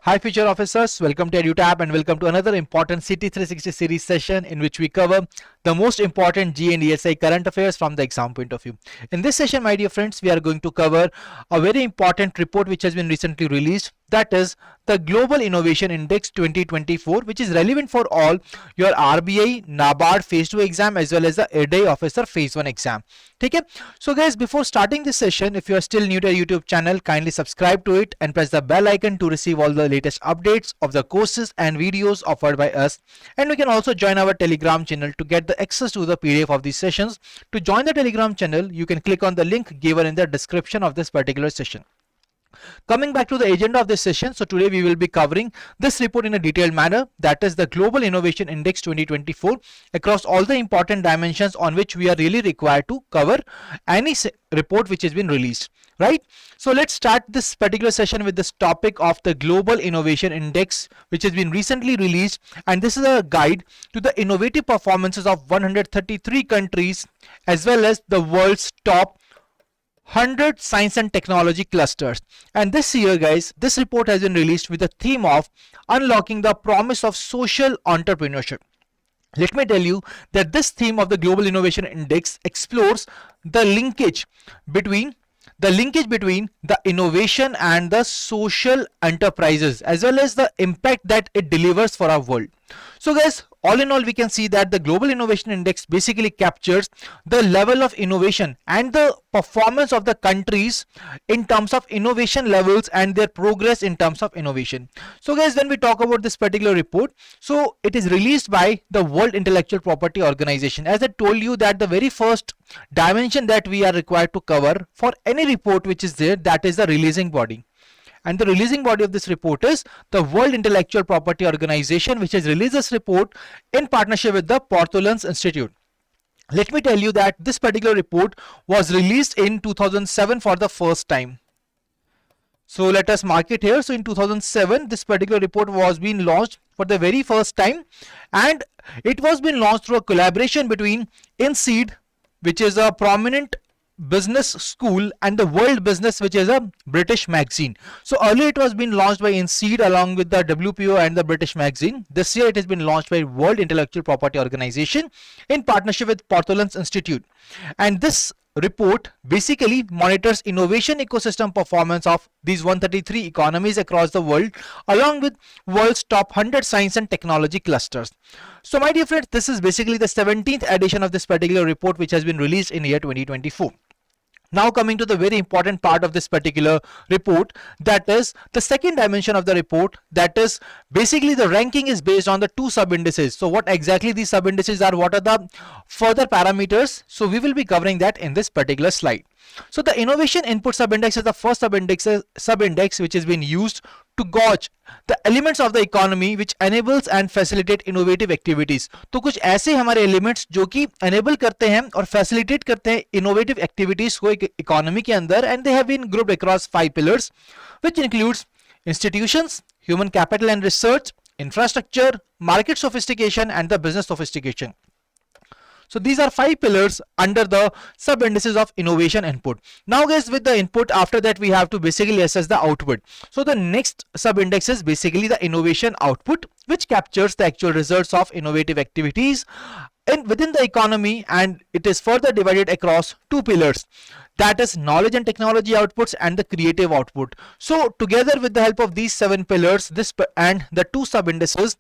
Hi future officers, welcome to EduTab and welcome to another important CT360 series session in which we cover the most important G and ESI current affairs from the exam point of view. In this session, my dear friends, we are going to cover a very important report which has been recently released, that is the Global Innovation Index 2024, which is relevant for all your RBI, NABARD phase 2 exam as well as the EDI officer phase 1 exam. Okay? So guys, before starting this session, if you are still new to our YouTube channel, kindly subscribe to it and press the bell icon to receive all the latest updates of the courses and videos offered by us. And you can also join our Telegram channel to get the access to the PDF of these sessions. To join the Telegram channel, you can click on the link given in the description of this particular session. Coming back to the agenda of this session, so today we will be covering this report in a detailed manner, that is the Global Innovation Index 2024, across all the important dimensions on which we are really required to cover any report which has been released, right? So let's start this particular session with this topic of the Global Innovation Index, which has been recently released, and this is a guide to the innovative performances of 133 countries as well as the world's top 100 science and technology clusters. And this year, guys, this report has been released with the theme of unlocking the promise of social entrepreneurship. Let me tell you that this theme of the Global Innovation Index explores the linkage between the innovation and the social enterprises as well as the impact that it delivers for our world. So guys, all in all, we can see that the Global Innovation Index basically captures the level of innovation and the performance of the countries in terms of innovation levels and their progress in terms of innovation. So guys, when we talk about this particular report, so it is released by the World Intellectual Property Organization. As I told you that the very first dimension that we are required to cover for any report which is there, that is the releasing body. And the releasing body of this report is the World Intellectual Property Organization, which has released this report in partnership with the Portolans Institute. Let me tell you that this particular report was released in 2007 for the first time. So let us mark it here. So in 2007, this particular report was being launched for the very first time, and it was being launched through a collaboration between INSEAD, which is a prominent business school, and the World Business, which is a British magazine. So earlier it was being launched by INSEAD along with the WPO and the British magazine. This year it has been launched by World Intellectual Property Organization in partnership with Portolans Institute. And this report basically monitors innovation ecosystem performance of these 133 economies across the world along with world's top 100 science and technology clusters. So my dear friends, this is basically the 17th edition of this particular report which has been released in year 2024. Now coming to the very important part of this particular report, that is the second dimension of the report, that is basically the ranking is based on the two sub-indices. So what exactly these sub-indices are, what are the further parameters? So we will be covering that in this particular slide. So the innovation input sub-index is the first sub-index which has been used to gauge the elements of the economy which enables and facilitate innovative activities. तो कुछ ऐसे हमारे elements जो कि enable करते हैं और facilitate करते हैं innovative activities को एक economy के अंदर, and they have been grouped across 5 pillars, which includes institutions, human capital and research, infrastructure, market sophistication, and the business sophistication. So these are 5 pillars under the sub indices of innovation input. Now guys, with the input, after that we have to basically assess the output. So the next sub index is basically the innovation output, which captures the actual results of innovative activities within the economy, and it is further divided across 2 pillars, that is knowledge and technology outputs and the creative output. So together with the help of these 7 pillars, and the 2 sub indices,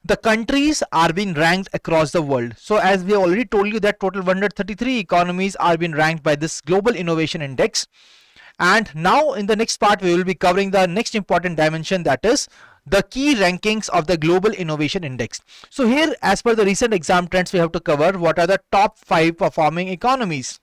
the countries are being ranked across the world. So as we already told you that total 133 economies are being ranked by this Global Innovation Index. And now in the next part we will be covering the next important dimension, that is the key rankings of the Global Innovation Index. So here, as per the recent exam trends, we have to cover what are the top 5 performing economies.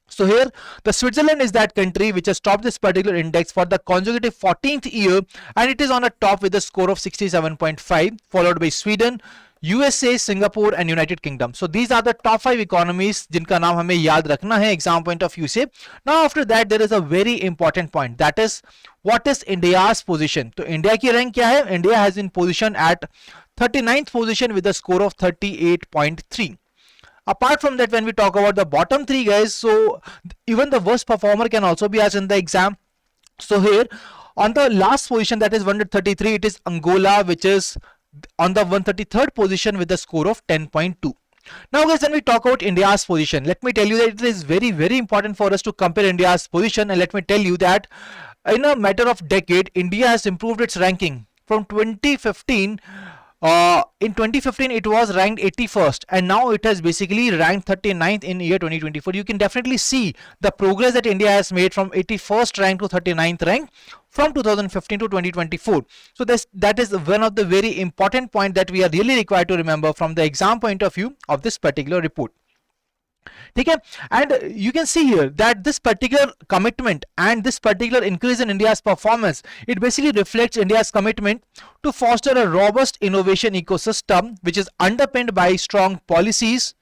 So here the Switzerland is that country which has topped this particular index for the consecutive 14th year, and it is on a top with a score of 67.5, followed by Sweden, USA, Singapore and United Kingdom. So these are the top 5 economies जिनका नाम हमें याद रखना है exam point of view से. Now after that there is a very important point, that is what is India's position. तो India की rank क्या है? India has been positioned at 39th position with a score of 38.3. Apart from that, when we talk about the bottom 3 guys, so even the worst performer can also be asked in the exam. So here On the last position, that is 133, it is Angola, which is on the 133rd position with a score of 10.2. Now guys, when we talk about India's position, let me tell you that it is very, very important for us to compare India's position, and let me tell you that in a matter of decade, India has improved its ranking from 2015. In 2015 it was ranked 81st, and now it has basically ranked 39th in year 2024. You can definitely see the progress that India has made from 81st rank to 39th rank from 2015 to 2024. So that is one of the very important point that we are really required to remember from the exam point of view of this particular report. ठीक है, and you can see here that this particular commitment and this particular increase in India's performance, it basically reflects India's commitment to foster a robust innovation ecosystem which is underpinned by strong policies,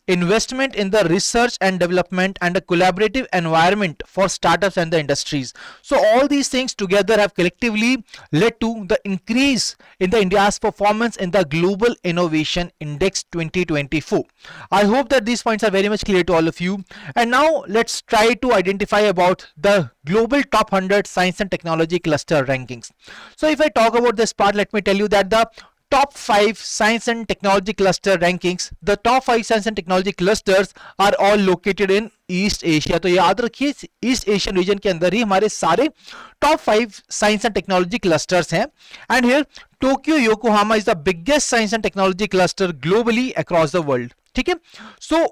investment in the research and development, and a collaborative environment for startups and the industries. So all these things together have collectively led to the increase in the India's performance in the Global Innovation Index 2024. I hope that these points are very much clear to all of you. And now let's try to identify about the global top 100 science and technology cluster rankings. So if I talk about this part, let me tell you that the top 5 science and technology cluster rankings, the top 5 science and technology clusters are all located in east Asia. तो याद रखिए east Asian region के अंदर ही हमारे सारे top 5 science and technology clusters हैं. And here Tokyo Yokohama is the biggest science and technology cluster globally across the world. ठीक है, सो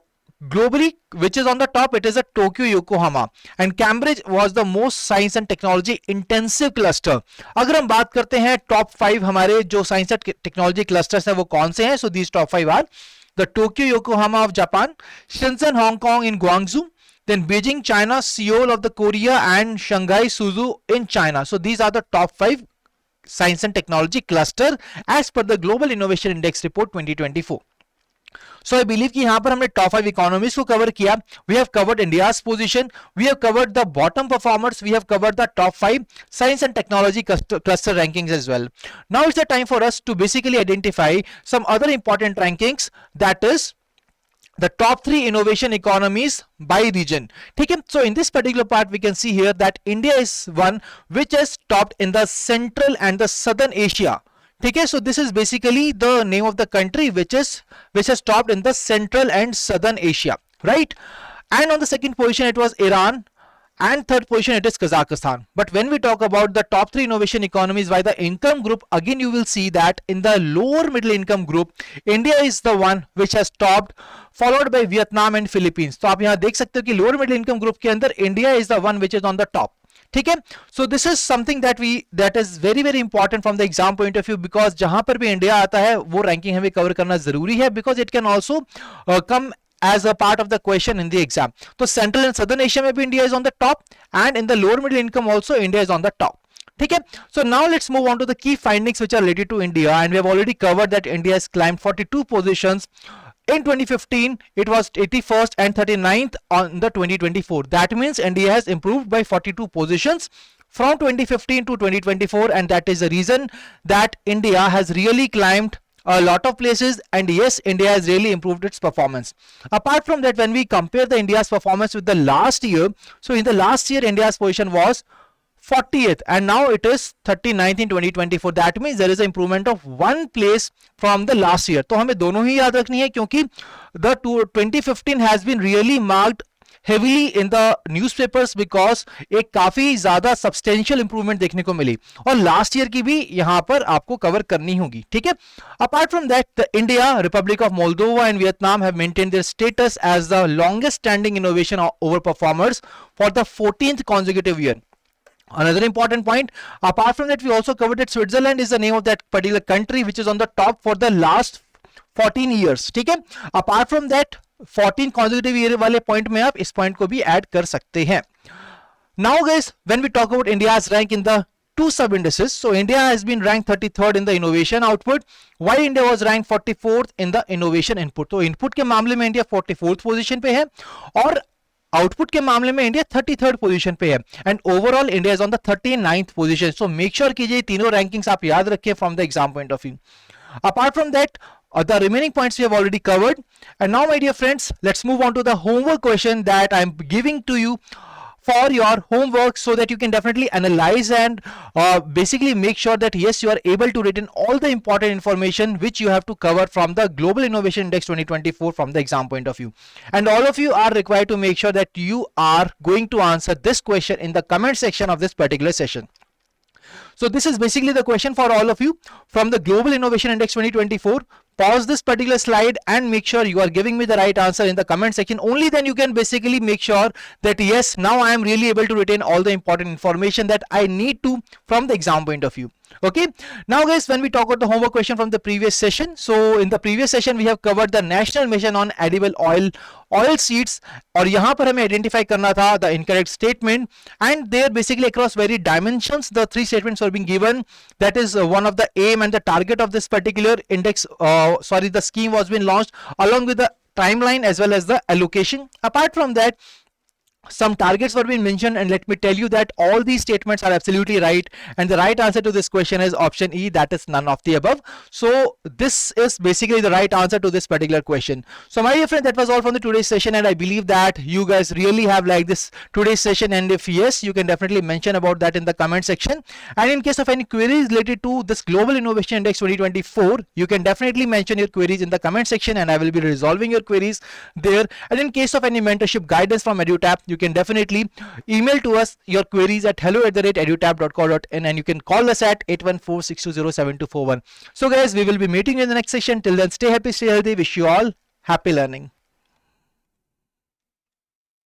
globally which is on the top, it is a Tokyo Yokohama, and Cambridge was the most science and technology intensive cluster. अगर हम बात करते हैं top 5 हमारे जो science and technology clusters हैं वो कौन से हैं, so these top 5 are the Tokyo Yokohama of Japan, Shenzhen Hong Kong in Guangzhou, then Beijing China, Seoul of the Korea, and Shanghai Suzhou in China. So these are the top 5 science and technology cluster as per the Global Innovation Index report 2024. So I believe कि यहाँ पर हमने top 5 economies को cover किया. We have covered India's position, we have covered the bottom performers, we have covered the top 5 science and technology cluster rankings as well. Now it's the time for us to basically identify some other important rankings, that is the top 3 innovation economies by region. ठीक है, so in this particular part we can see here that India is one which has topped in the Central and the Southern Asia. ठीक है, so this is basically the name of the country which has topped in the Central and Southern Asia, right? And on the second position it was Iran, and third position it is Kazakhstan. But when we talk about the top 3 innovation economies by the income group, again you will see that in the lower middle income group India is the one which has topped, followed by Vietnam and Philippines. तो आप यहाँ देख सकते हो कि lower middle income group के अंदर India is the one which is on the top. ठीक है, so this is something that is very very important from the exam point of view, because जहां पर भी इंडिया आता है वो रैंकिंग हमें कवर करना जरूरी है, because it can also come as a part of the question in the exam. तो Central and Southern Asia में भी India is on the top, and in the lower middle income also India is on the top. ठीक है, so now let's move on to the key findings which are related to India, and we have already covered that India has climbed 42 positions. In 2015 it was 81st and 39th on the 2024. That means India has improved by 42 positions from 2015 to 2024, and that is the reason that India has really climbed a lot of places, and yes, India has really improved its performance. Apart from that, when we compare the India's performance with the last year, so in the last year India's position was 40th and now it is 39th in 2024. That means there is an improvement of 1 place from the last year. तो हमें दोनों ही याद रखनी है, क्योंकि the 2015 has been really marked heavily in the newspapers because एक काफी ज्यादा substantial improvement देखने को मिली, और last year की भी यहाँ पर आपको कवर करनी होगी. ठीक है, apart from that, the India, Republic of Moldova and Vietnam have maintained their status as the longest standing innovation overperformers for the 14th consecutive year. Another important point, apart from that, we also covered that Switzerland is the name of that particular country which is on the top for the last 14 years. ठीक है, apart from that 14 consecutive year वाले point में आप इस point को भी add कर सकते हैं. Now guys, when we talk about India's rank in the two sub indices, so India has been ranked 33rd in the innovation output, while India was ranked 44th in the innovation input. तो input के मामले में India 44th position पे है, और output के मामले में इंडिया 33rd पोजीशन पे है, and overall India is on the 39th position. So make sure कीजिए तीनों रैंकिंग्स आप याद रखिए from the exam point of view. Apart from that, the remaining points we have already covered, and now my dear friends, let's move on to the homework question that I'm giving to you for your homework, so that you can definitely analyze and basically make sure that yes, you are able to retain all the important information which you have to cover from the Global Innovation Index 2024 from the exam point of view. And all of you are required to make sure that you are going to answer this question in the comment section of this particular session. So this is basically the question for all of you from the Global Innovation Index 2024. Pause this particular slide and make sure you are giving me the right answer in the comment section. Only then you can basically make sure that yes, now I am really able to retain all the important information that I need to from the exam point of view. Okay, now guys, when we talk about the homework question from the previous session, so in the previous session we have covered the National Mission on Edible Oil Seeds, और यहाँ पर हमें identify करना था the incorrect statement, and there basically across various dimensions the three statements were being given. That is one of the aim and the target of this particular index, the scheme was being launched, along with the timeline as well as the allocation. Apart from that, some targets were being mentioned, and let me tell you that all these statements are absolutely right, and the right answer to this question is option E, that is none of the above. So this is basically the right answer to this particular question. So my dear friend, that was all from the today's session, and I believe that you guys really have liked this today's session, and if yes, you can definitely mention about that in the comment section. And in case of any queries related to this Global Innovation Index 2024, you can definitely mention your queries in the comment section, and I will be resolving your queries there. And in case of any mentorship guidance from EduTap, you can definitely email to us your queries at hello@edutap.co.in, and you can call us at 8146207241. So guys, we will be meeting in the next session. Till then, stay happy, stay healthy. Wish you all happy learning.